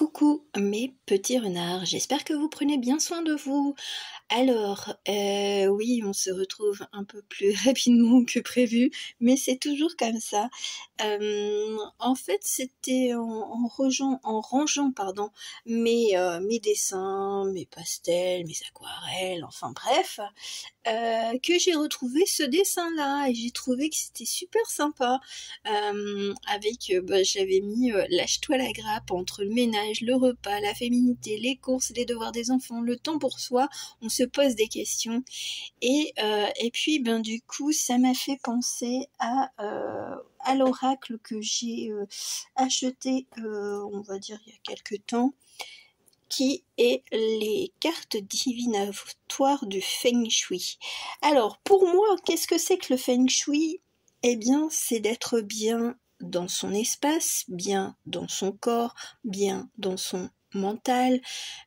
Coucou mes petits renards, j'espère que vous prenez bien soin de vous. Alors, oui, on se retrouve un peu plus rapidement que prévu, mais c'est toujours comme ça. En fait, c'était en rangeant pardon, mes dessins, mes pastels, mes aquarelles, enfin bref, que j'ai retrouvé ce dessin-là et j'ai trouvé que c'était super sympa. J'avais mis lâche-toi la grappe entre le ménage, le repas, la féminité, les courses, les devoirs des enfants, le temps pour soi. On se pose des questions et puis du coup ça m'a fait penser à l'oracle que j'ai acheté on va dire il y a quelques temps, qui est les cartes divinatoires du Feng Shui. Alors pour moi, qu'est-ce que c'est que le Feng Shui? Eh bien, c'est d'être bien dans son espace, bien dans son corps, bien dans son mental,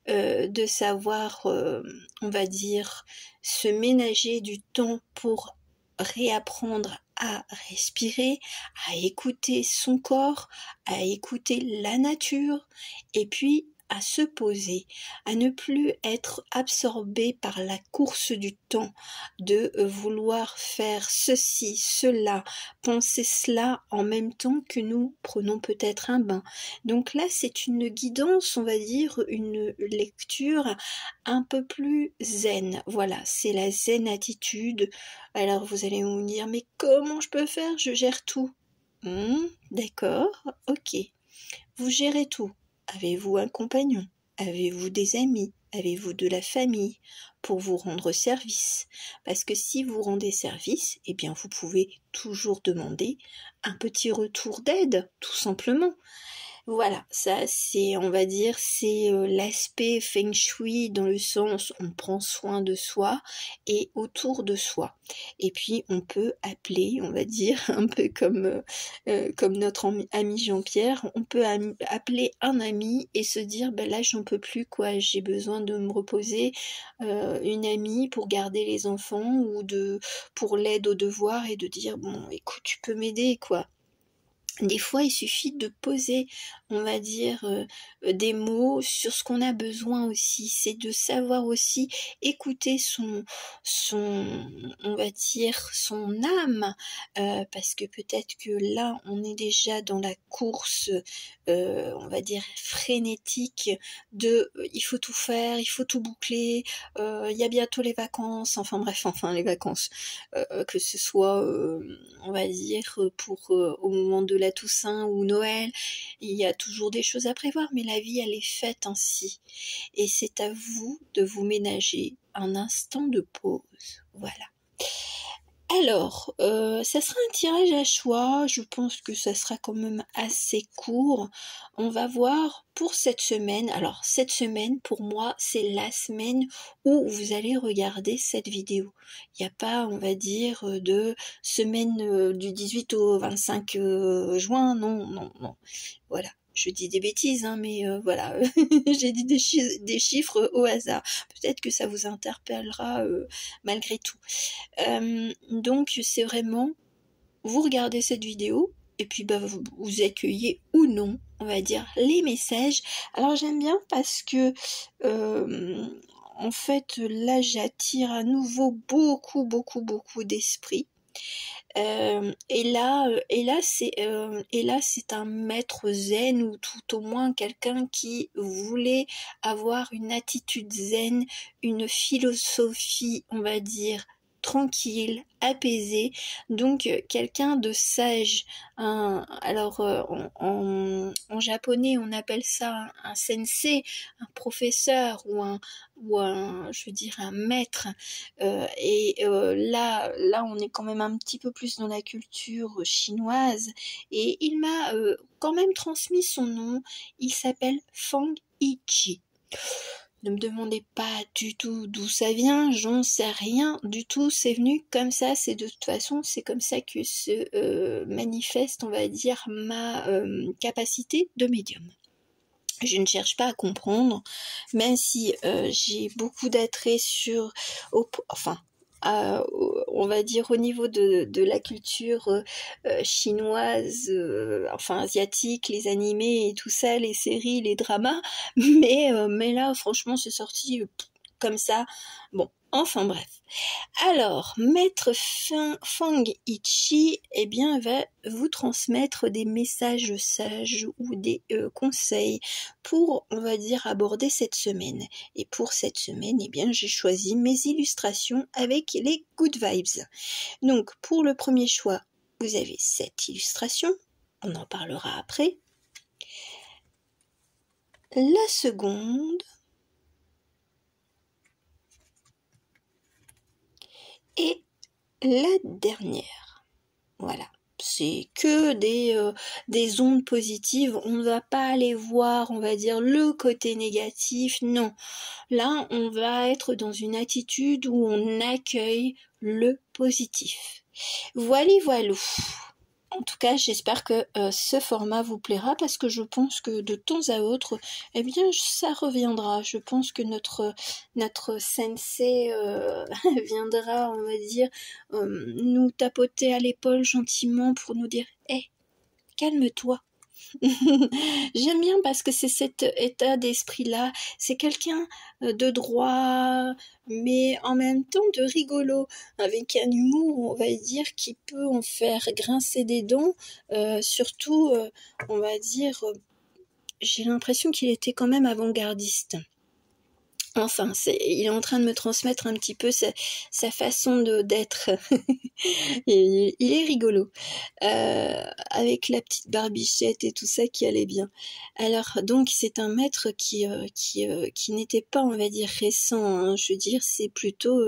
de savoir, on va dire, se ménager du temps pour réapprendre à respirer, à écouter son corps, à écouter la nature, et puis à se poser, à ne plus être absorbé par la course du temps, de vouloir faire ceci, cela, penser cela en même temps que nous prenons peut-être un bain. Donc là, c'est une guidance, on va dire, une lecture un peu plus zen. Voilà, c'est la zen attitude. Alors vous allez me dire, mais comment je peux faire? Je gère tout. D'accord, ok. Vous gérez tout. Avez-vous un compagnon? Avez-vous des amis? Avez-vous de la famille pour vous rendre service? Parce que si vous rendez service, eh bien vous pouvez toujours demander un petit retour d'aide, tout simplement. Voilà, ça c'est, on va dire, c'est l'aspect Feng Shui dans le sens on prend soin de soi et autour de soi. Et puis on peut appeler, on va dire, un peu comme notre ami Jean-Pierre, on peut appeler un ami et se dire ben là j'en peux plus quoi, j'ai besoin de me reposer, une amie pour garder les enfants ou pour l'aide aux devoirs et de dire bon écoute tu peux m'aider quoi. Des fois, il suffit de poser, on va dire, des mots sur ce qu'on a besoin aussi. C'est de savoir aussi écouter on va dire, son âme, parce que peut-être que là, on est déjà dans la course, on va dire, frénétique il faut tout faire, il faut tout boucler, il y a bientôt les vacances, enfin bref, les vacances, que ce soit, on va dire, au moment de la Toussaint ou Noël, il y a toujours des choses à prévoir, mais la vie elle est faite ainsi. Et c'est à vous de vous ménager un instant de pause. Voilà. Alors, ça sera un tirage à choix, je pense que ça sera quand même assez court. On va voir pour cette semaine. Alors, cette semaine, pour moi, c'est la semaine où vous allez regarder cette vidéo. Il n'y a pas, on va dire, de semaine du 18 au 25 juin, non, non, non. Voilà. Je dis des bêtises, hein, mais voilà, j'ai dit des chiffres au hasard. Peut-être que ça vous interpellera malgré tout. Donc c'est vraiment, vous regardez cette vidéo et puis vous accueillez ou non, on va dire, les messages. Alors j'aime bien parce que en fait là j'attire à nouveau beaucoup d'esprit. Et là c'est un maître zen ou tout au moins quelqu'un qui voulait avoir une attitude zen, une philosophie, on va dire, tranquille, apaisé, donc quelqu'un de sage. Alors en japonais on appelle ça un sensei, un professeur je veux dire un maître, là on est quand même un petit peu plus dans la culture chinoise et il m'a quand même transmis son nom. Il s'appelle Feng Yichi. Ne me demandez pas du tout d'où ça vient, j'en sais rien du tout, c'est venu comme ça, c'est de toute façon, c'est comme ça que se manifeste, on va dire, ma capacité de médium. Je ne cherche pas à comprendre, même si j'ai beaucoup d'attrait on on va dire au niveau de la culture chinoise, enfin asiatique, les animés et tout ça, les séries, les dramas, mais là franchement c'est sorti comme ça. Bon, enfin bref. Alors, Maître Feng Ichi, eh bien, va vous transmettre des messages sages ou des conseils pour, on va dire, aborder cette semaine. Et pour cette semaine, eh bien, j'ai choisi mes illustrations avec les Good Vibes. Donc, pour le premier choix, vous avez cette illustration. On en parlera après. La seconde. Et la dernière. Voilà. C'est que des ondes positives. On ne va pas aller voir, on va dire, le côté négatif. Non. Là, on va être dans une attitude où on accueille le positif. Voilà, voilou. En tout cas, j'espère que ce format vous plaira parce que je pense que de temps à autre, eh bien, ça reviendra. Je pense que notre sensei viendra, on va dire, nous tapoter à l'épaule gentiment pour nous dire « Hé, calme-toi ». J'aime bien parce que c'est cet état d'esprit-là. C'est quelqu'un de droit, mais en même temps de rigolo, avec un humour, on va dire, qui peut en faire grincer des dents. Surtout, on va dire, j'ai l'impression qu'il était quand même avant-gardiste. Enfin, il est en train de me transmettre un petit peu sa façon d'être. Il est rigolo. Avec la petite barbichette et tout ça qui allait bien. Alors, donc, c'est un maître qui n'était pas, on va dire, récent. Hein. Je veux dire, c'est plutôt,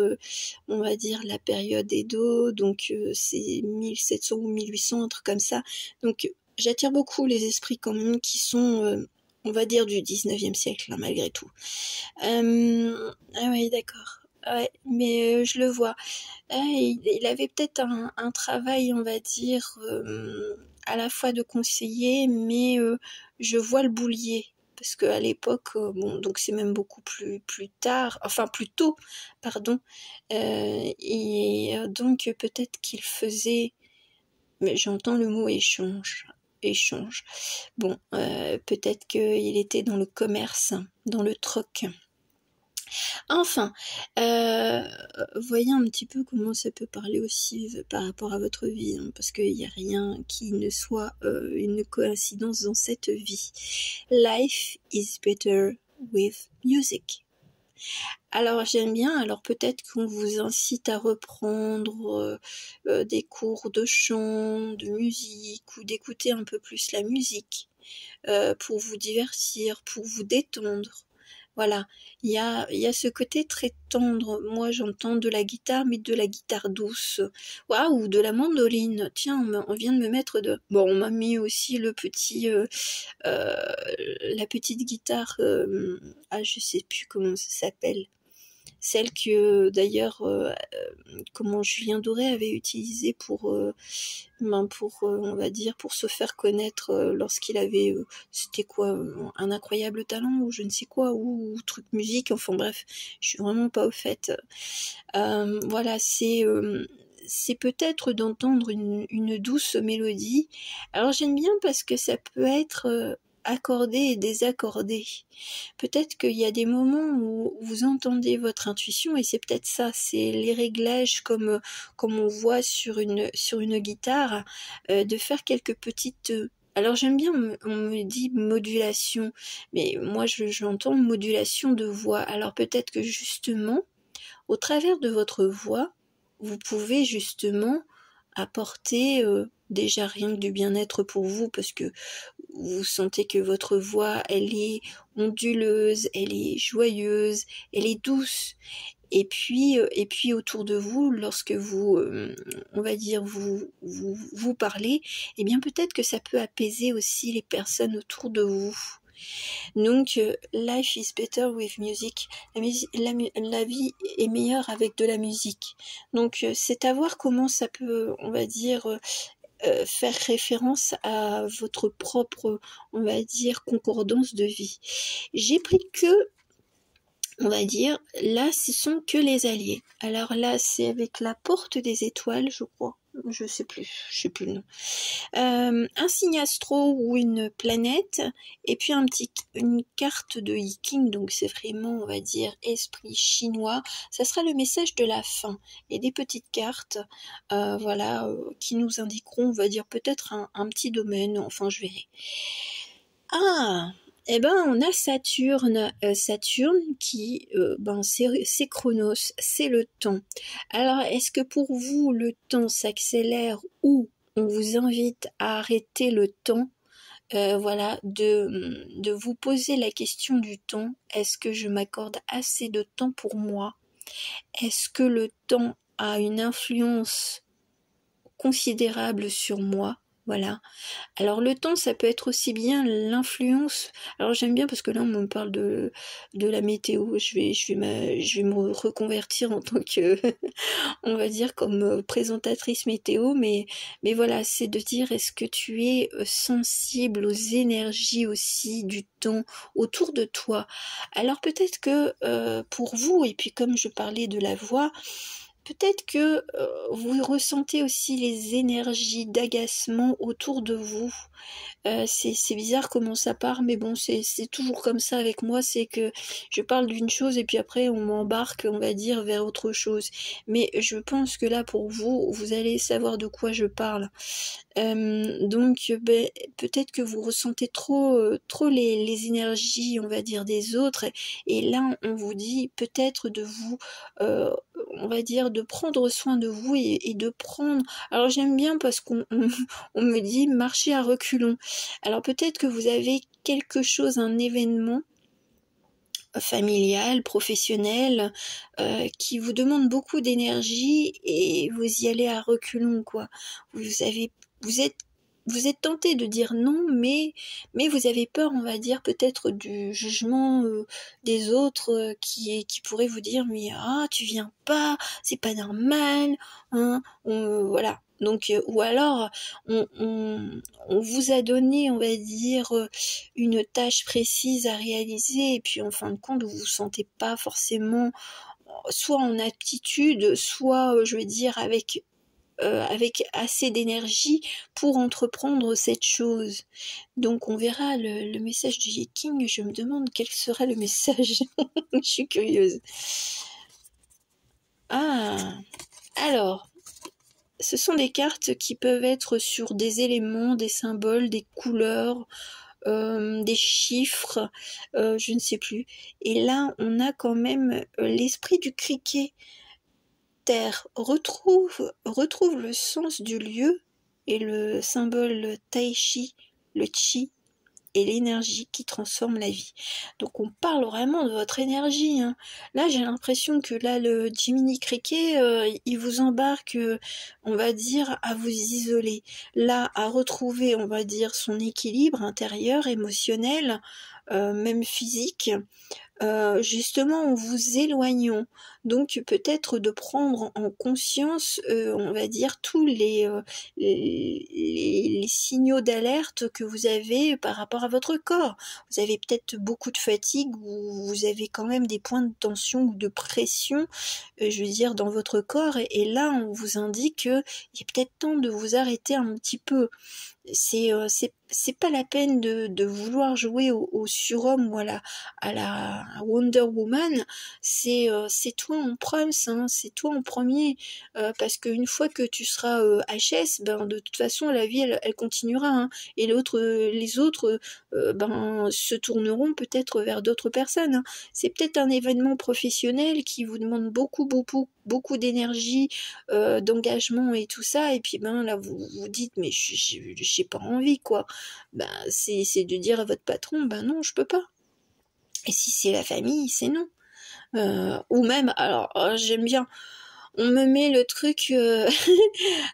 on va dire, la période Edo. Donc, c'est 1700 ou 1800, un truc comme ça. Donc, j'attire beaucoup les esprits quand même qui sont... on va dire du 19e siècle, hein, malgré tout. Ah oui, d'accord. Ouais, mais je le vois. Il avait peut-être un travail, on va dire, à la fois de conseiller, mais je vois le boulier. Parce qu'à l'époque, bon, donc c'est même beaucoup plus tard, enfin plus tôt, pardon. Et donc peut-être qu'il faisait, mais j'entends le mot échange. Bon, peut-être qu'il était dans le commerce, dans le troc. Enfin, voyez un petit peu comment ça peut parler aussi par rapport à votre vie, hein, parce qu'il n'y a rien qui ne soit une coïncidence dans cette vie. Life is better with music. Alors j'aime bien, alors peut-être qu'on vous incite à reprendre des cours de chant, de musique, ou d'écouter un peu plus la musique, pour vous divertir, pour vous détendre. Voilà, il y a ce côté très tendre. Moi, j'entends de la guitare, mais de la guitare douce. Waouh, de la mandoline. Tiens, on vient de me mettre de... Bon, on m'a mis aussi le petit... la petite guitare... je sais plus comment ça s'appelle. Celle que, d'ailleurs, comment Julien Doré avait utilisée pour, on va dire, pour se faire connaître lorsqu'il avait, c'était quoi, un incroyable talent ou je ne sais quoi, ou truc musique, enfin bref, je suis vraiment pas au fait. Voilà, c'est peut-être d'entendre une douce mélodie. Alors j'aime bien parce que ça peut être accordé et désaccordé. Peut-être qu'il y a des moments où vous entendez votre intuition et c'est peut-être ça, c'est les réglages comme on voit sur une guitare, de faire quelques petites... alors j'aime bien, on me dit modulation, mais moi j'entends modulation de voix. Alors peut-être que justement, au travers de votre voix, vous pouvez justement apporter déjà rien que du bien-être pour vous parce que vous sentez que votre voix, elle est onduleuse, elle est joyeuse, elle est douce. Et puis autour de vous, lorsque vous, on va dire, vous parlez, eh bien peut-être que ça peut apaiser aussi les personnes autour de vous. Donc, life is better with music. La vie est meilleure avec de la musique. Donc, c'est à voir comment ça peut, on va dire, faire référence à votre propre, on va dire, concordance de vie. J'ai pris que on va dire, là, ce sont que les alliés. Alors là, c'est avec la porte des étoiles, je crois. Je sais plus le nom. Un signe astro ou une planète, et puis une carte de Yiking, donc c'est vraiment, on va dire, esprit chinois. Ça sera le message de la fin. Et des petites cartes, voilà, qui nous indiqueront, on va dire, peut-être un petit domaine, enfin je verrai. Ah, eh ben on a Saturne, Saturne qui, c'est Chronos, c'est le temps. Alors est-ce que pour vous le temps s'accélère ou on vous invite à arrêter le temps? Voilà, de vous poser la question du temps. Est-ce que je m'accorde assez de temps pour moi? Est-ce que le temps a une influence considérable sur moi? Voilà. Alors le temps, ça peut être aussi bien l'influence. Alors j'aime bien parce que là on me parle de la météo. Je vais me reconvertir en tant que, on va dire comme présentatrice météo. Mais voilà, c'est de dire est-ce que tu es sensible aux énergies aussi du temps autour de toi. Alors peut-être que pour vous, et puis comme je parlais de la voix, peut-être que vous ressentez aussi les énergies d'agacement autour de vous. C'est bizarre comment ça part, mais bon, c'est toujours comme ça avec moi, c'est que je parle d'une chose et puis après on m'embarque, on va dire, vers autre chose. Mais je pense que là, pour vous, vous allez savoir de quoi je parle. Donc, peut-être que vous ressentez trop les énergies, on va dire, des autres. Et là, on vous dit peut-être de vous, on va dire, de prendre soin de vous et de prendre... Alors, j'aime bien parce qu'on on me dit marcher à reculons. Alors, peut-être que vous avez quelque chose, un événement familial, professionnel, qui vous demande beaucoup d'énergie et vous y allez à reculons, quoi. Vous êtes tenté de dire non, mais vous avez peur, on va dire, peut-être du jugement des autres qui pourraient vous dire mais tu viens pas, c'est pas normal, hein, voilà. Donc ou alors on vous a donné, on va dire, une tâche précise à réaliser et puis en fin de compte vous vous sentez pas forcément soit en aptitude, soit je veux dire avec assez d'énergie pour entreprendre cette chose. Donc on verra le message du Yiking. Je me demande quel sera le message. Je suis curieuse. Alors, ce sont des cartes qui peuvent être sur des éléments, des symboles, des couleurs, des chiffres, je ne sais plus. Et là, on a quand même l'esprit du criquet. Terre retrouve le sens du lieu et le symbole tai-chi, le chi et l'énergie qui transforme la vie. Donc on parle vraiment de votre énergie, hein. Là j'ai l'impression que là le Jiminy Cricket il vous embarque, on va dire, à vous isoler, là à retrouver, on va dire, son équilibre intérieur, émotionnel, même physique, justement en vous éloignant. Donc peut-être de prendre en conscience, on va dire, tous les signaux d'alerte que vous avez par rapport à votre corps. Vous avez peut-être beaucoup de fatigue ou vous avez quand même des points de tension ou de pression, je veux dire, dans votre corps. Et là, on vous indique qu'il est peut-être temps de vous arrêter un petit peu. C'est pas la peine de vouloir jouer au surhomme ou à la Wonder Woman. C'est toi en premier, hein, c'est toi en premier, parce qu'une fois que tu seras HS, ben de toute façon la vie elle continuera, hein, et les autres se tourneront peut-être vers d'autres personnes, hein. C'est peut-être un événement professionnel qui vous demande beaucoup d'énergie, d'engagement et tout ça, et puis là vous vous dites mais j'ai pas envie, quoi. C'est de dire à votre patron non, je peux pas. Et si c'est la famille, c'est non. Ou même, alors j'aime bien, on me met le truc,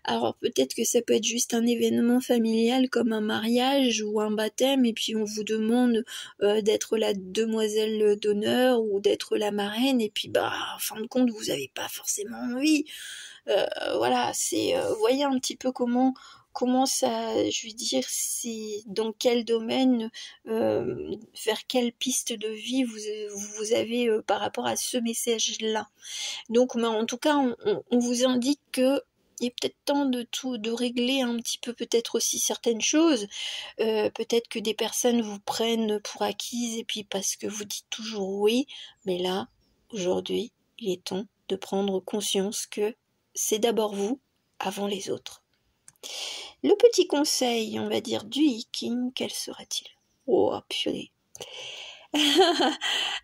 alors peut-être que ça peut être juste un événement familial comme un mariage ou un baptême, et puis on vous demande d'être la demoiselle d'honneur ou d'être la marraine, et puis en fin de compte vous avez pas forcément envie. Voilà, c'est voyez un petit peu comment comment ça, je veux dire, c'est dans quel domaine, vers quelle piste de vie vous avez par rapport à ce message-là. Donc, mais en tout cas, on vous indique que il est peut-être temps de régler un petit peu peut-être aussi certaines choses. Peut-être que des personnes vous prennent pour acquises et puis parce que vous dites toujours oui, mais là, aujourd'hui, il est temps de prendre conscience que c'est d'abord vous avant les autres. Le petit conseil, on va dire, du Yiking, quel sera-t-il? Oh, purée.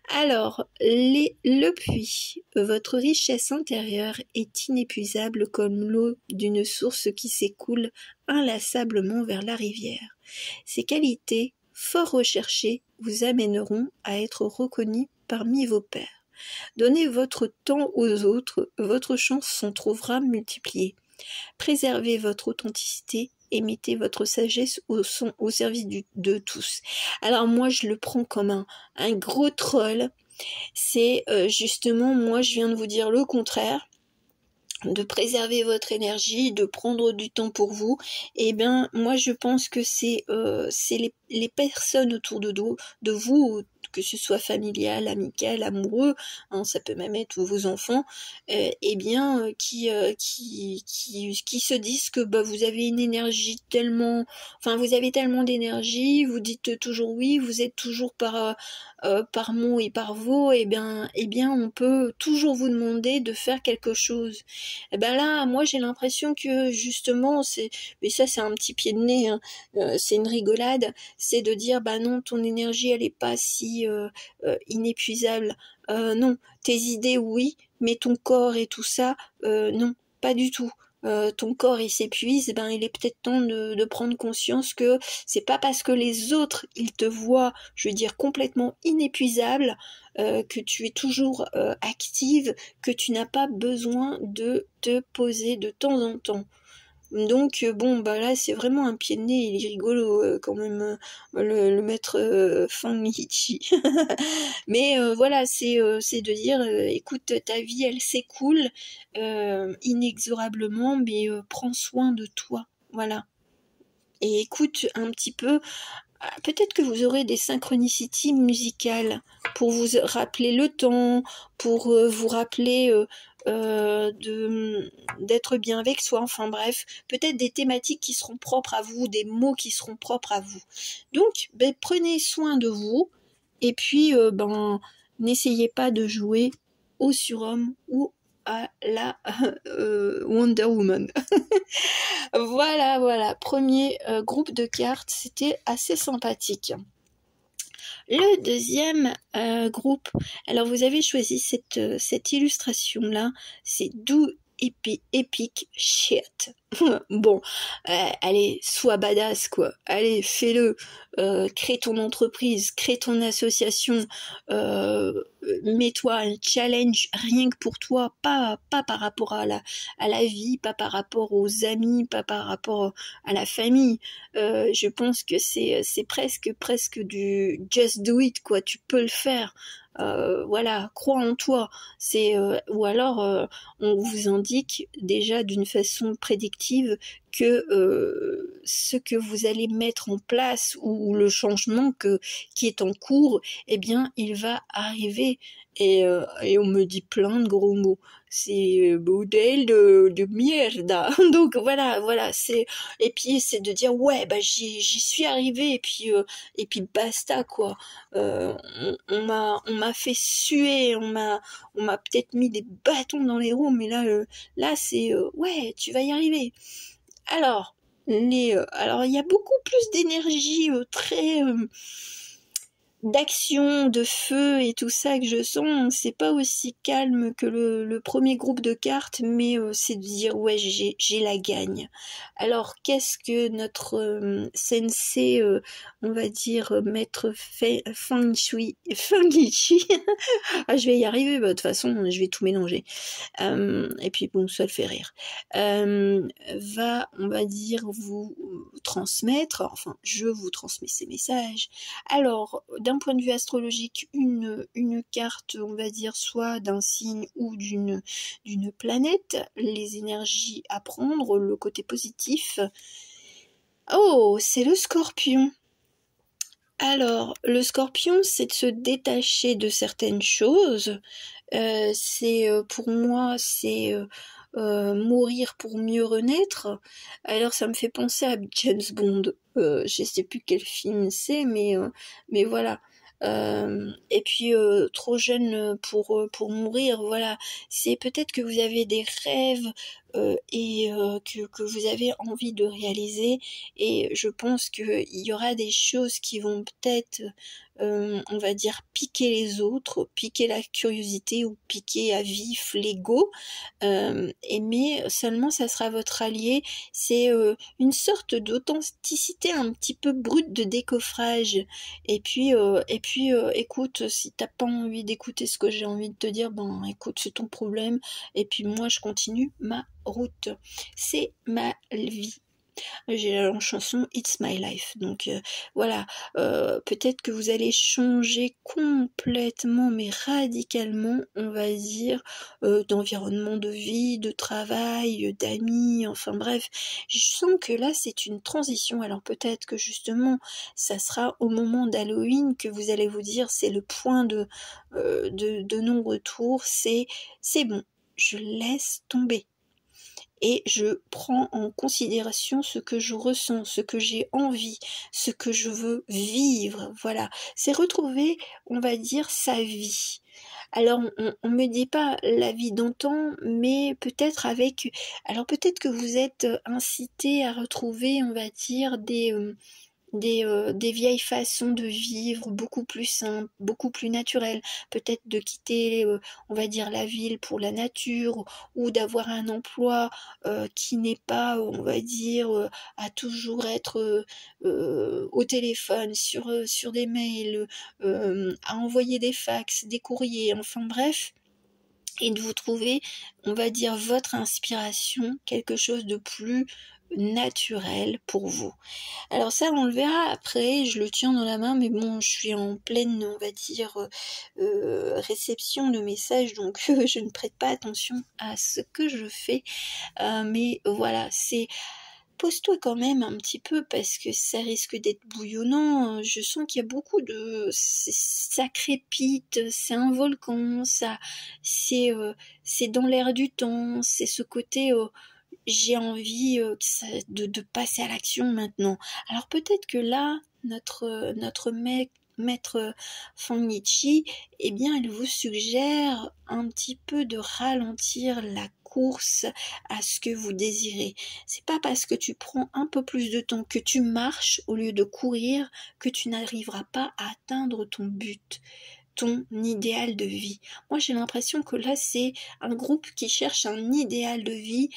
Alors, le puits, votre richesse intérieure est inépuisable comme l'eau d'une source qui s'écoule inlassablement vers la rivière. Ces qualités, fort recherchées, vous amèneront à être reconnus parmi vos pairs. Donnez votre temps aux autres, votre chance s'en trouvera multipliée. Préservez votre authenticité et mettez votre sagesse au service de tous. Alors moi, je le prends comme un gros troll. C'est justement, moi, je viens de vous dire le contraire, de préserver votre énergie, de prendre du temps pour vous. Et bien, moi, je pense que c'est les personnes autour de vous, que ce soit familial, amical, amoureux, hein, ça peut même être vos enfants, eh bien, qui se disent que bah, vous avez une énergie tellement, enfin, vous avez tellement d'énergie, vous dites toujours oui, vous êtes toujours par mots et par vous, eh bien, on peut toujours vous demander de faire quelque chose. Et ben là, moi, j'ai l'impression que justement, mais ça, c'est un petit pied de nez, hein, c'est une rigolade, c'est de dire, bah non, ton énergie, elle est pas si inépuisable. Non, tes idées, oui, mais ton corps et tout ça, non, pas du tout. Ton corps il s'épuise, ben il est peut-être temps de prendre conscience que c'est pas parce que les autres ils te voient, je veux dire complètement inépuisable, que tu es toujours active, que tu n'as pas besoin de te poser de temps en temps. Donc bon bah là c'est vraiment un pied de nez, il est rigolo quand même le maître Fang Yichi. Mais voilà c'est de dire écoute ta vie elle s'écoule inexorablement mais prends soin de toi, voilà. Et écoute un petit peu, peut-être que vous aurez des synchronicités musicales pour vous rappeler le temps, pour vous rappeler d'être bien avec soi, enfin bref, peut-être des thématiques qui seront propres à vous, des mots qui seront propres à vous. Donc, ben, prenez soin de vous, et puis, ben, n'essayez pas de jouer au surhomme ou à la Wonder Woman. Voilà, premier groupe de cartes, c'était assez sympathique. Le deuxième groupe, alors vous avez choisi cette illustration-là, c'est Do Epic Shit. Bon, allez, sois badass quoi, allez, fais-le, crée ton entreprise, crée ton association, mets-toi un challenge rien que pour toi, pas par rapport à la vie, pas par rapport aux amis, pas par rapport à la famille. Je pense que c'est presque du just do it quoi, tu peux le faire. Voilà, crois en toi. Ou alors on vous indique déjà d'une façon prédictive que ce que vous allez mettre en place ou le changement qui est en cours, eh bien, il va arriver. Et on me dit plein de gros mots. C'est bordel de merde. Donc voilà, et puis c'est de dire ouais, bah j'y suis arrivée et puis basta quoi. On m'a fait suer, on m'a peut-être mis des bâtons dans les roues, mais là c'est ouais, tu vas y arriver. Alors, alors il y a beaucoup plus d'énergie très d'action, de feu et tout ça que je sens. C'est pas aussi calme que le premier groupe de cartes, mais c'est de dire ouais j'ai la gagne. Alors qu'est-ce que notre sensei, on va dire maître Feng Yichi, ah je vais y arriver, bah, de toute façon je vais tout mélanger. Et puis bon, ça le fait rire. Va, on va dire, vous transmettre, enfin, je vous transmets ces messages. Alors, d'un point de vue astrologique, une carte, on va dire, soit d'un signe ou d'une planète, les énergies à prendre, le côté positif, Oh, c'est le Scorpion. Alors, le Scorpion, c'est de se détacher de certaines choses. Pour moi, c'est mourir pour mieux renaître. Alors, ça me fait penser à James Bond. Je sais plus quel film c'est, mais voilà. Et puis trop jeune pour mourir, voilà. C'est peut-être que vous avez des rêves que vous avez envie de réaliser, et je pense qu'il y aura des choses qui vont peut-être on va dire piquer les autres, piquer la curiosité ou piquer à vif l'ego, mais seulement ça sera votre allié. C'est une sorte d'authenticité un petit peu brute de décoffrage. Écoute, si t'as pas envie d'écouter ce que j'ai envie de te dire, ben écoute, c'est ton problème. Et puis moi, je continue ma route. C'est ma vie. J'ai la chanson It's My Life. Donc voilà, peut-être que vous allez changer complètement, mais radicalement, on va dire, d'environnement de vie, de travail, d'amis, enfin bref. Je sens que là, c'est une transition. Alors peut-être que justement, ça sera au moment d'Halloween que vous allez vous dire, c'est le point de non-retour, c'est bon, je laisse tomber et je prends en considération ce que je ressens, ce que j'ai envie, ce que je veux vivre. Voilà, c'est retrouver, on va dire, sa vie. Alors, on me dit pas la vie d'antan, mais peut-être alors peut-être que vous êtes incité à retrouver, on va dire, des vieilles façons de vivre beaucoup plus simples, beaucoup plus naturelles, peut-être de quitter, on va dire, la ville pour la nature, ou d'avoir un emploi qui n'est pas, on va dire, à toujours être au téléphone, sur des mails, à envoyer des fax, des courriers, enfin bref, et de vous trouver, on va dire, votre inspiration, quelque chose de plus naturel pour vous. Alors ça, on le verra après, je le tiens dans la main, mais bon, je suis en pleine, on va dire, réception de messages, donc je ne prête pas attention à ce que je fais. Mais voilà, pose-toi quand même un petit peu parce que ça risque d'être bouillonnant. Je sens qu'il y a beaucoup ça crépite, c'est un volcan, c'est dans l'air du temps, c'est ce côté j'ai envie de passer à l'action maintenant. Alors peut-être que là, notre maître Fannichi, eh bien, il vous suggère un petit peu de ralentir la course à ce que vous désirez. C'est pas parce que tu prends un peu plus de temps, que tu marches au lieu de courir, que tu n'arriveras pas à atteindre ton but, ton idéal de vie. Moi, j'ai l'impression que là, c'est un groupe qui cherche un idéal de vie,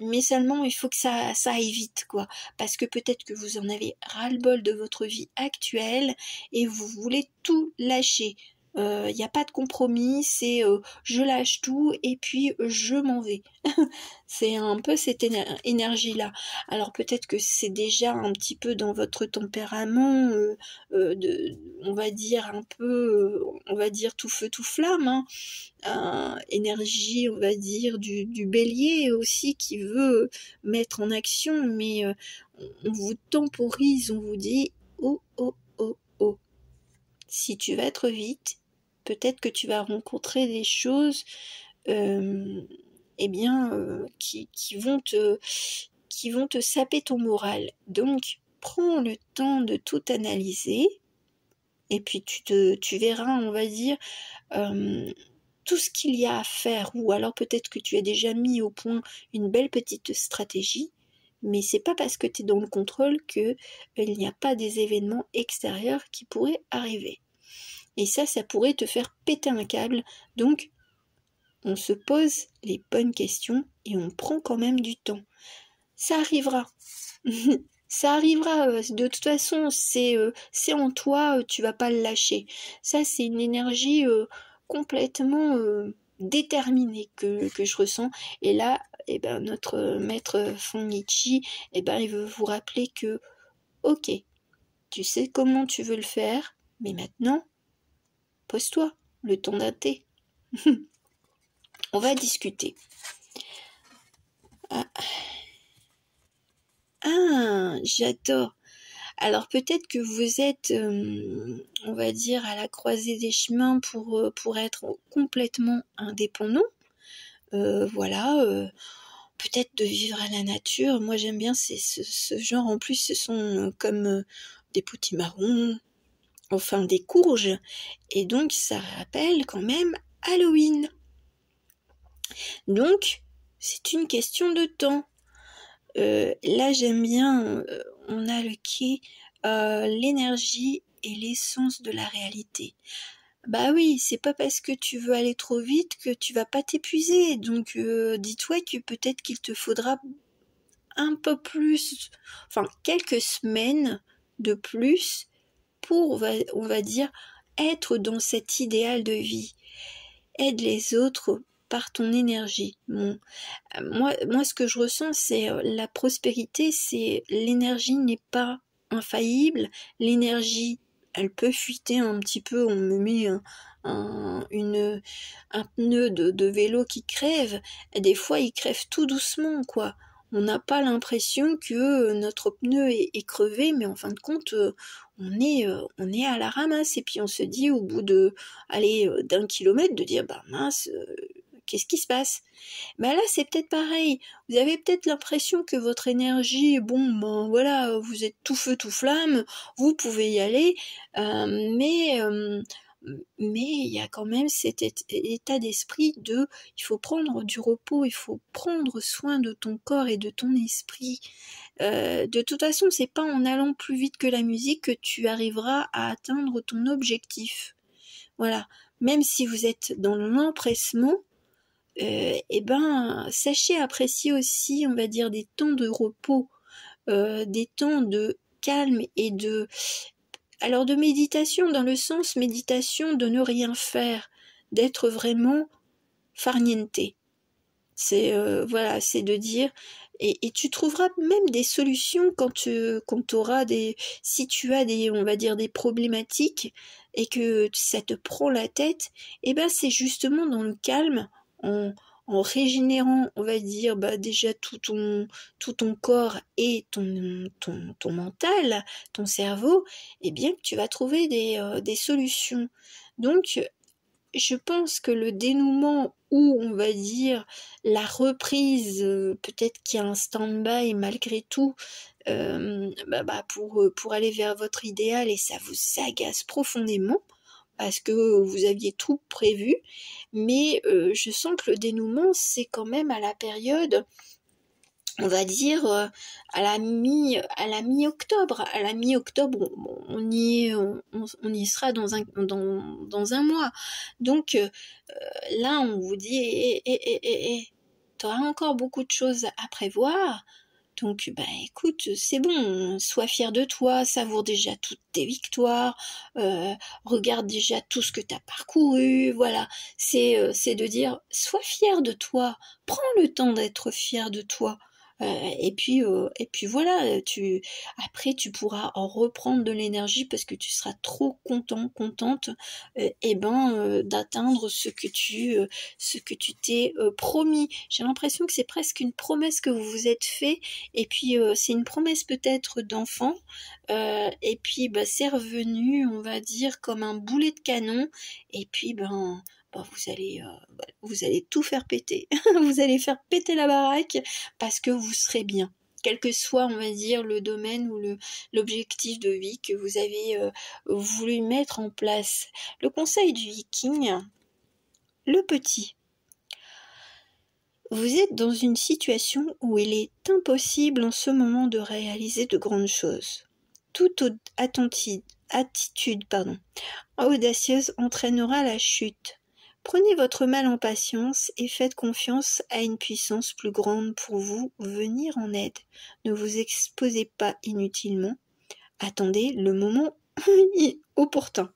mais seulement il faut que ça aille vite, quoi. Parce que peut-être que vous en avez ras-le-bol de votre vie actuelle et vous voulez tout lâcher. Il n'y a pas de compromis, c'est je lâche tout et puis je m'en vais. C'est un peu cette énergie-là. Alors peut-être que c'est déjà un petit peu dans votre tempérament, on va dire un peu, on va dire tout feu tout flamme, hein. Énergie, on va dire du bélier aussi qui veut mettre en action, mais on vous temporise, on vous dit oh oh oh oh. Si tu vas trop vite, peut-être que tu vas rencontrer des choses qui vont te saper ton moral. Donc, prends le temps de tout analyser et puis tu verras, on va dire, tout ce qu'il y a à faire, ou alors peut-être que tu as déjà mis au point une belle petite stratégie, mais c'est pas parce que tu es dans le contrôle que il n'y a pas des événements extérieurs qui pourraient arriver. Et ça pourrait te faire péter un câble. Donc, on se pose les bonnes questions et on prend quand même du temps. Ça arrivera. Ça arrivera. De toute façon, c'est en toi, tu vas pas le lâcher. Ça, c'est une énergie complètement déterminée que je ressens. Et là, eh ben, notre maître Fonnichi, eh ben, il veut vous rappeler que, ok, tu sais comment tu veux le faire, mais maintenant, pose-toi le temps d'un thé. On va discuter. Ah. Ah, j'adore. Alors peut-être que vous êtes, on va dire, à la croisée des chemins pour être complètement indépendant. Voilà, peut-être de vivre à la nature. Moi j'aime bien ce genre. En plus, ce sont comme des potimarrons, enfin des courges. Et donc ça rappelle quand même Halloween. Donc c'est une question de temps. Là j'aime bien, on a le quai, l'énergie et l'essence de la réalité. Bah oui, c'est pas parce que tu veux aller trop vite que tu vas pas t'épuiser. Donc dis-toi que peut-être qu'il te faudra un peu plus, enfin quelques semaines de plus pour, on va dire, être dans cet idéal de vie. Aide les autres par ton énergie. Bon, moi, ce que je ressens, c'est la prospérité, c'est l'énergie n'est pas infaillible, l'énergie, elle peut fuiter un petit peu, on me met un, un pneu de vélo qui crève, et des fois il crève tout doucement, quoi. On n'a pas l'impression que notre pneu est crevé, mais en fin de compte, on est à la ramasse, et puis on se dit au bout de, allez, d'un kilomètre, de dire, bah mince, qu'est-ce qui se passe? Bah là, c'est peut-être pareil. Vous avez peut-être l'impression que votre énergie, bon, ben voilà, vous êtes tout feu, tout flamme, vous pouvez y aller, euh, mais euh, mais il y a quand même cet état d'esprit de, il faut prendre du repos, il faut prendre soin de ton corps et de ton esprit. De toute façon, c'est pas en allant plus vite que la musique que tu arriveras à atteindre ton objectif. Voilà. Même si vous êtes dans l'empressement, eh ben, sachez apprécier aussi, on va dire, des temps de repos, des temps de calme et de, alors de méditation dans le sens méditation de ne rien faire, d'être vraiment farniente. C'est voilà, c'est de dire, et tu trouveras même des solutions quand tu auras des, si tu as des, on va dire, des problématiques et que ça te prend la tête, et ben c'est justement dans le calme, en, en régénérant, on va dire, bah déjà tout ton corps et ton mental, ton cerveau, et bien que tu vas trouver des solutions. Donc je pense que le dénouement ou on va dire la reprise, peut-être qu'il y a un stand-by malgré tout, pour aller vers votre idéal et ça vous agace profondément parce que vous aviez tout prévu, mais je sens que le dénouement c'est quand même à la période, on va dire à la mi-octobre. À la mi-octobre, on y sera dans un mois. Donc là, on vous dit, tu auras encore beaucoup de choses à prévoir. Donc, bah écoute, c'est bon, sois fier de toi, savoure déjà toutes tes victoires, regarde déjà tout ce que tu as parcouru, voilà. C'est de dire, sois fier de toi, prends le temps d'être fier de toi. Et puis voilà, après tu pourras en reprendre de l'énergie parce que tu seras trop contente, d'atteindre ce que tu t'es promis. J'ai l'impression que c'est presque une promesse que vous vous êtes fait, et puis c'est une promesse peut-être d'enfant, et puis bah c'est revenu, on va dire, comme un boulet de canon, et puis vous allez tout faire péter. Vous allez faire péter la baraque parce que vous serez bien. Quel que soit, on va dire, le domaine ou l'objectif de vie que vous avez voulu mettre en place. Le conseil du viking, le petit. Vous êtes dans une situation où il est impossible en ce moment de réaliser de grandes choses. Toute attitude audacieuse entraînera la chute. Prenez votre mal en patience et faites confiance à une puissance plus grande pour vous venir en aide. Ne vous exposez pas inutilement. Attendez le moment opportun.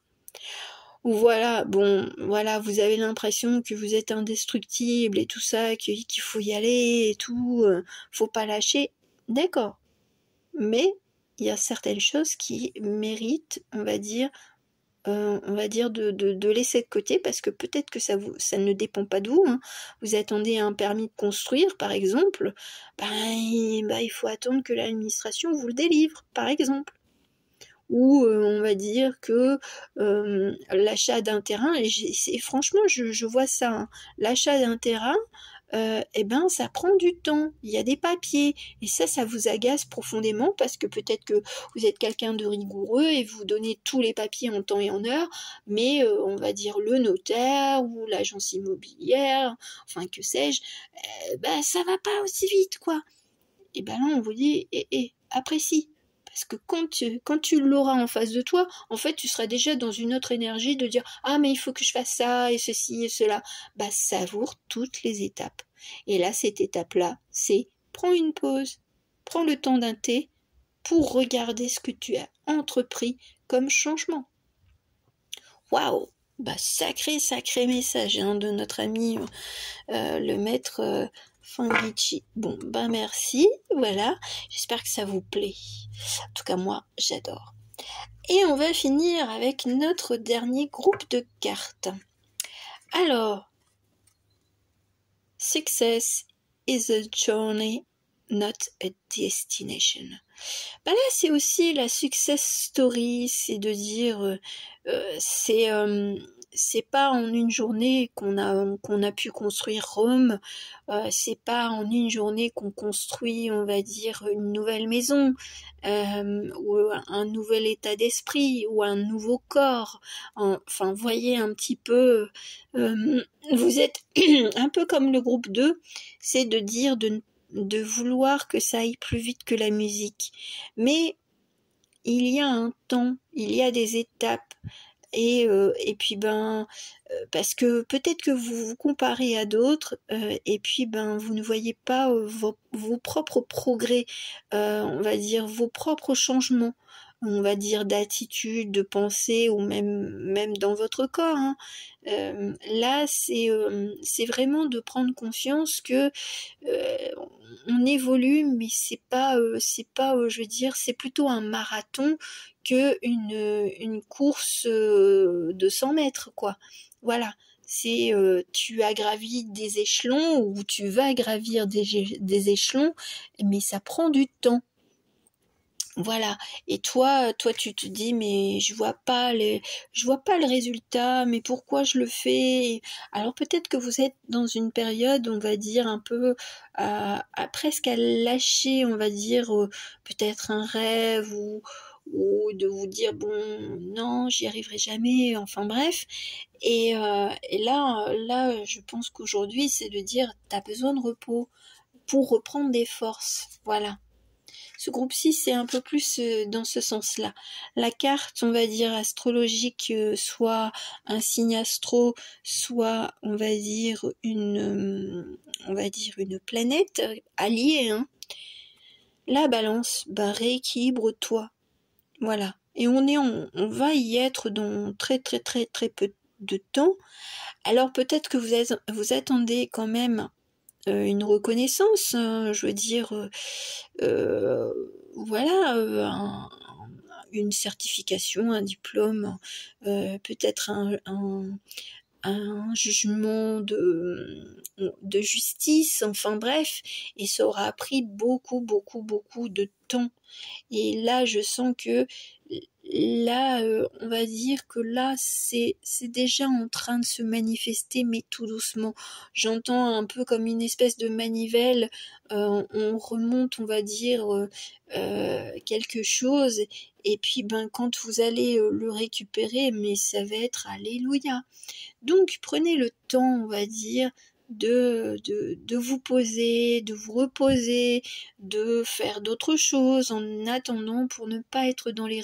Ou voilà, bon, voilà, vous avez l'impression que vous êtes indestructible et tout ça, qu'il faut y aller et tout, faut pas lâcher. D'accord. Mais il y a certaines choses qui méritent, on va dire, on va dire, de laisser de côté, parce que peut-être que ça ne dépend pas de vous, hein. Vous attendez un permis de construire, par exemple, il faut attendre que l'administration vous le délivre, par exemple. Ou on va dire que l'achat d'un terrain, et franchement je vois ça, hein, l'achat d'un terrain, ça prend du temps, il y a des papiers, et ça vous agace profondément, parce que peut-être que vous êtes quelqu'un de rigoureux et vous donnez tous les papiers en temps et en heure, mais on va dire le notaire ou l'agence immobilière, enfin que sais-je, ça va pas aussi vite, quoi. Et là on vous dit, apprécie. Parce que quand tu l'auras en face de toi, en fait, tu seras déjà dans une autre énergie de dire « Ah, mais il faut que je fasse ça, et ceci, et cela. » Savoure toutes les étapes. Et là, cette étape-là, c'est prends une pause, prends le temps d'un thé pour regarder ce que tu as entrepris comme changement. Waouh! Sacré message, hein, de notre ami le maître Fangichi. Bon, merci, voilà. J'espère que ça vous plaît. En tout cas, moi, j'adore. Et on va finir avec notre dernier groupe de cartes. Alors, Success is a journey, not a destination. Là, c'est aussi la success story, c'est de dire, c'est pas en une journée qu'on a pu construire Rome, c'est pas en une journée qu'on construit, on va dire, une nouvelle maison, ou un nouvel état d'esprit, ou un nouveau corps. Enfin, voyez un petit peu, vous êtes un peu comme le groupe 2, c'est de dire de vouloir que ça aille plus vite que la musique. Mais il y a un temps, il y a des étapes, et puis parce que peut-être que vous vous comparez à d'autres, et puis vous ne voyez pas vos propres progrès, on va dire vos propres changements, on va dire d'attitude, de pensée, ou même dans votre corps, hein. Là c'est vraiment de prendre conscience que on évolue, mais c'est pas je veux dire, c'est plutôt un marathon que une course de 100 mètres, quoi. Voilà, c'est tu as gravi des échelons, ou tu vas gravir des échelons, mais ça prend du temps. Voilà. Et toi tu te dis, mais je vois pas le résultat, mais pourquoi je le fais? Alors peut-être que vous êtes dans une période, on va dire, un peu presque à lâcher, on va dire, peut-être un rêve, ou de vous dire bon, non, j'y arriverai jamais, enfin bref. Et là je pense qu'aujourd'hui c'est de dire, t'as besoin de repos pour reprendre des forces. Voilà. Ce groupe 6, c'est un peu plus dans ce sens-là. La carte, on va dire, astrologique, soit un signe astro, soit, on va dire, une planète alliée, hein. La balance, rééquilibre-toi. Voilà. Et on va y être dans très très très très peu de temps. Alors peut-être que vous attendez quand même une reconnaissance, je veux dire, voilà, une certification, un diplôme, peut-être un jugement de justice, enfin bref, et ça aura pris beaucoup beaucoup beaucoup de temps. Et là je sens que là on va dire que là c'est déjà en train de se manifester, mais tout doucement. J'entends un peu comme une espèce de manivelle, on remonte, on va dire, quelque chose, et puis quand vous allez le récupérer, mais ça va être alléluia. Donc prenez le temps, on va dire, de vous poser, de vous reposer, de faire d'autres choses en attendant, pour ne pas être dans les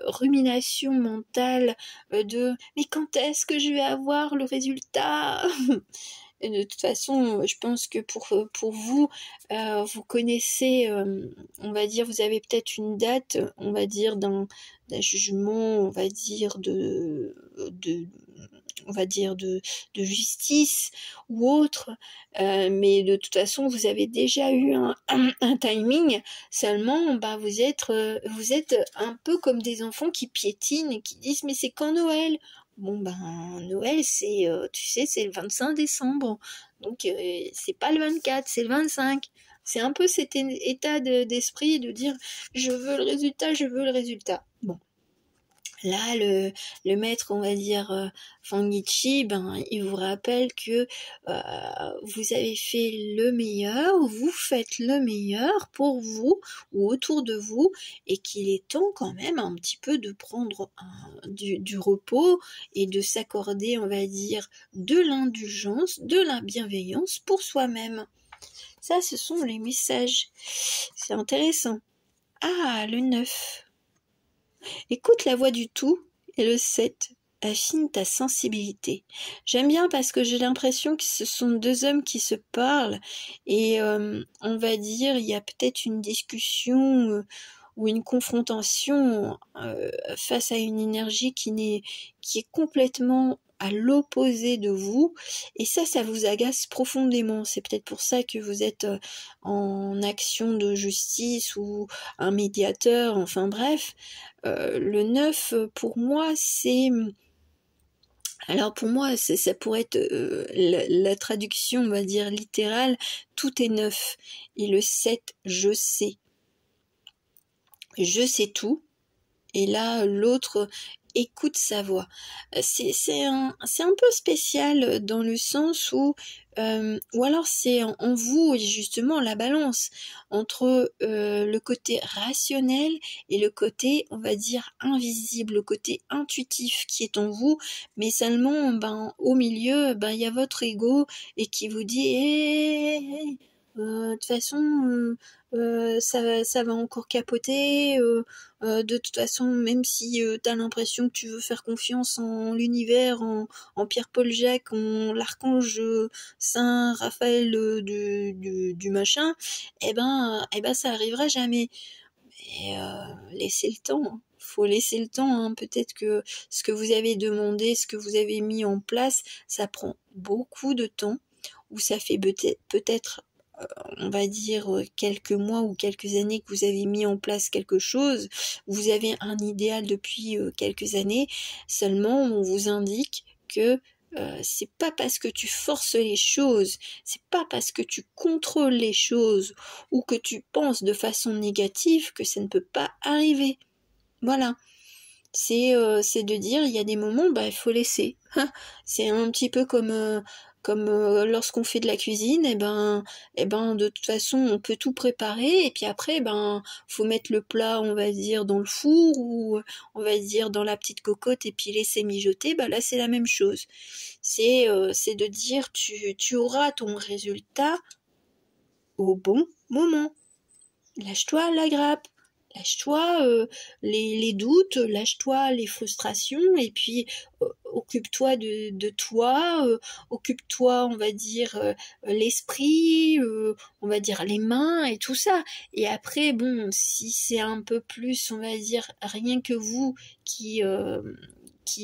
ruminations mentales de « mais quand est-ce que je vais avoir le résultat ?» Et de toute façon, je pense que pour vous, vous connaissez, on va dire, vous avez peut-être une date, on va dire, d'un jugement, on va dire, on va dire, de justice ou autre, mais de toute façon, vous avez déjà eu un timing, seulement, bah, vous êtes un peu comme des enfants qui piétinent et qui disent, mais c'est quand Noël? Bon, ben, Noël, c'est, tu sais, c'est le 25 décembre, donc c'est pas le 24, c'est le 25. C'est un peu cet état d'esprit de dire, je veux le résultat, je veux le résultat. Bon. Là, le maître, on va dire, Fangichi, ben, il vous rappelle que vous avez fait le meilleur, vous faites le meilleur pour vous ou autour de vous, et qu'il est temps quand même un petit peu de prendre du repos et de s'accorder, on va dire, de l'indulgence, de la bienveillance pour soi-même. Ça, ce sont les messages. C'est intéressant. Ah, le 9. Écoute la voix du tout et le 7. Affine ta sensibilité. J'aime bien parce que j'ai l'impression que ce sont deux hommes qui se parlent et on va dire il y a peut-être une discussion ou une confrontation face à une énergie qui est complètement à l'opposé de vous, et ça vous agace profondément. C'est peut-être pour ça que vous êtes en action de justice ou un médiateur, enfin bref. Le 9, pour moi, c'est... Alors pour moi, ça pourrait être la traduction, on va dire, littérale, tout est neuf. Et le 7, je sais. Je sais tout. Et là, l'autre écoute sa voix. C'est un peu spécial dans le sens où, ou alors c'est en vous justement la balance entre le côté rationnel et le côté, on va dire, invisible, le côté intuitif qui est en vous, mais seulement, ben, au milieu, ben, il y a votre ego et qui vous dit, de toute façon, ça va encore capoter. De toute façon, même si t'as l'impression que tu veux faire confiance en l'univers, en Pierre-Paul Jacques, en l'archange Saint Raphaël du machin, eh ben ça arrivera jamais. Et laissez le temps. Hein. Faut laisser le temps. Hein. Peut-être que ce que vous avez demandé, ce que vous avez mis en place, ça prend beaucoup de temps, ou ça fait peut-être on va dire quelques mois ou quelques années que vous avez mis en place quelque chose, vous avez un idéal depuis quelques années, seulement on vous indique que c'est pas parce que tu forces les choses, c'est pas parce que tu contrôles les choses ou que tu penses de façon négative que ça ne peut pas arriver. Voilà. C'est de dire, il y a des moments, bah, il faut laisser. C'est un petit peu comme lorsqu'on fait de la cuisine, et ben, de toute façon, on peut tout préparer, et puis après, ben, faut mettre le plat, on va dire, dans le four, ou on va dire dans la petite cocotte, et puis laisser mijoter, bah là, c'est la même chose. C'est de dire, tu auras ton résultat au bon moment. Lâche-toi la grappe. Lâche-toi les doutes, lâche-toi les frustrations, et puis occupe-toi de toi, occupe-toi, on va dire, l'esprit, on va dire les mains et tout ça. Et après, bon, si c'est un peu plus, on va dire, rien que vous qui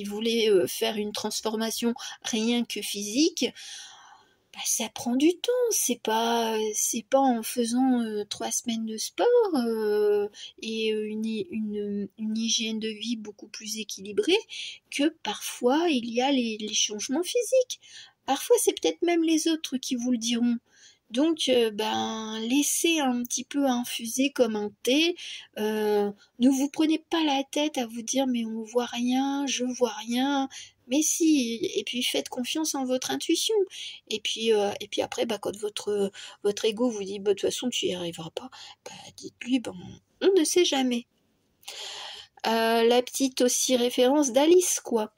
voulez faire une transformation rien que physique, bah, ça prend du temps, c'est pas en faisant 3 semaines de sport et une hygiène de vie beaucoup plus équilibrée que parfois il y a les changements physiques. Parfois c'est peut-être même les autres qui vous le diront. Donc ben laissez un petit peu infuser comme un thé. Ne vous prenez pas la tête à vous dire mais on voit rien, je vois rien. Mais si, et puis faites confiance en votre intuition. Et puis après, bah, quand votre ego vous dit, bah, de toute façon, tu n'y arriveras pas, bah, dites-lui, ben, on ne sait jamais. La petite aussi référence d'Alice, quoi.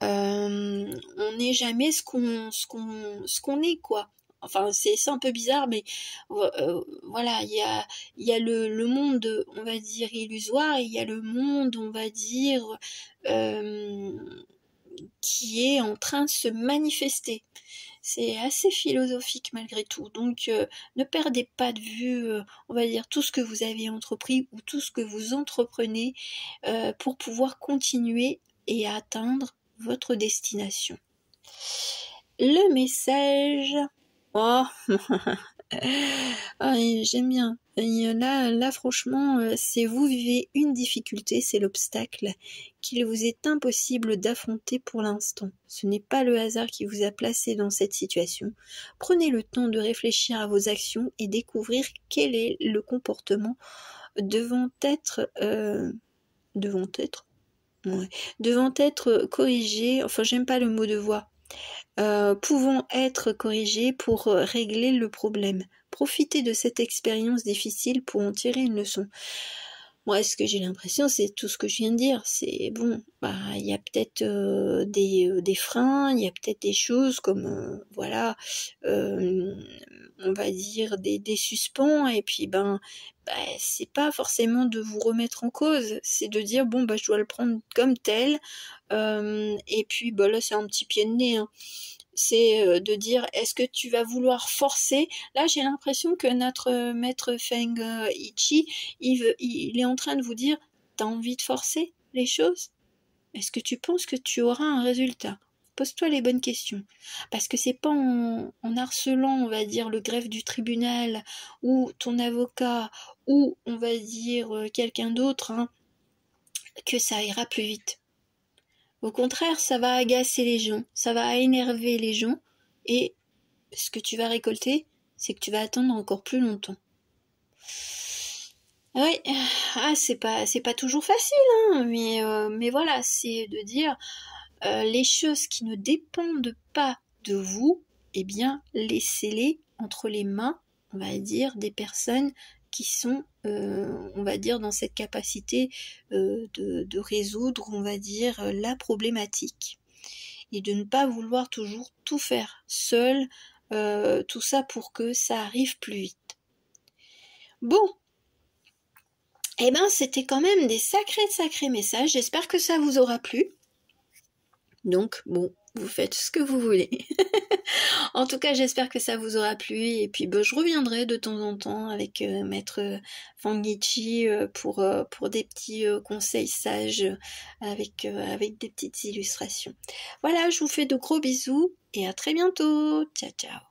On n'est jamais ce qu'on est, quoi. Enfin, c'est un peu bizarre, mais voilà, il y a le monde, on va dire, illusoire, et il y a le monde, on va dire, qui est en train de se manifester. C'est assez philosophique malgré tout. Donc ne perdez pas de vue, on va dire, tout ce que vous avez entrepris ou tout ce que vous entreprenez pour pouvoir continuer et atteindre votre destination. Le message... Oh, ah, j'aime bien. Et là, franchement, c'est vous vivez une difficulté, c'est l'obstacle qu'il vous est impossible d'affronter pour l'instant. Ce n'est pas le hasard qui vous a placé dans cette situation. Prenez le temps de réfléchir à vos actions et découvrir quel est le comportement devant être corrigé. Enfin, j'aime pas le mot devoir. Pouvant être corrigés pour régler le problème. Profitez de cette expérience difficile pour en tirer une leçon. Moi, ce que j'ai l'impression, c'est tout ce que je viens de dire. C'est bon, bah, il y a peut-être des freins, il y a peut-être des choses comme, voilà, on va dire des suspens, et puis c'est pas forcément de vous remettre en cause, c'est de dire bon, je dois le prendre comme tel, et puis là, c'est un petit pied de nez, hein. C'est de dire est-ce que tu vas vouloir forcer. Là, j'ai l'impression que notre maître Feng Ichi, il est en train de vous dire t'as envie de forcer les choses? Est-ce que tu penses que tu auras un résultat? Pose-toi les bonnes questions. Parce que c'est pas en harcelant, on va dire, le greffe du tribunal ou ton avocat ou, on va dire, quelqu'un d'autre, hein, que ça ira plus vite. Au contraire, ça va agacer les gens, ça va énerver les gens, et ce que tu vas récolter, c'est que tu vas attendre encore plus longtemps. Oui, c'est pas toujours facile, hein, mais voilà, c'est de dire les choses qui ne dépendent pas de vous, eh bien, laissez-les entre les mains, on va dire, des personnes qui sont, on va dire, dans cette capacité de résoudre, on va dire, la problématique. Et de ne pas vouloir toujours tout faire seul, tout ça pour que ça arrive plus vite. Bon, c'était quand même des sacrés messages, j'espère que ça vous aura plu. Donc, bon, vous faites ce que vous voulez. En tout cas, j'espère que ça vous aura plu, et puis je reviendrai de temps en temps avec maître Fangichi pour des petits conseils sages avec des petites illustrations. Voilà, je vous fais de gros bisous et à très bientôt. Ciao, ciao.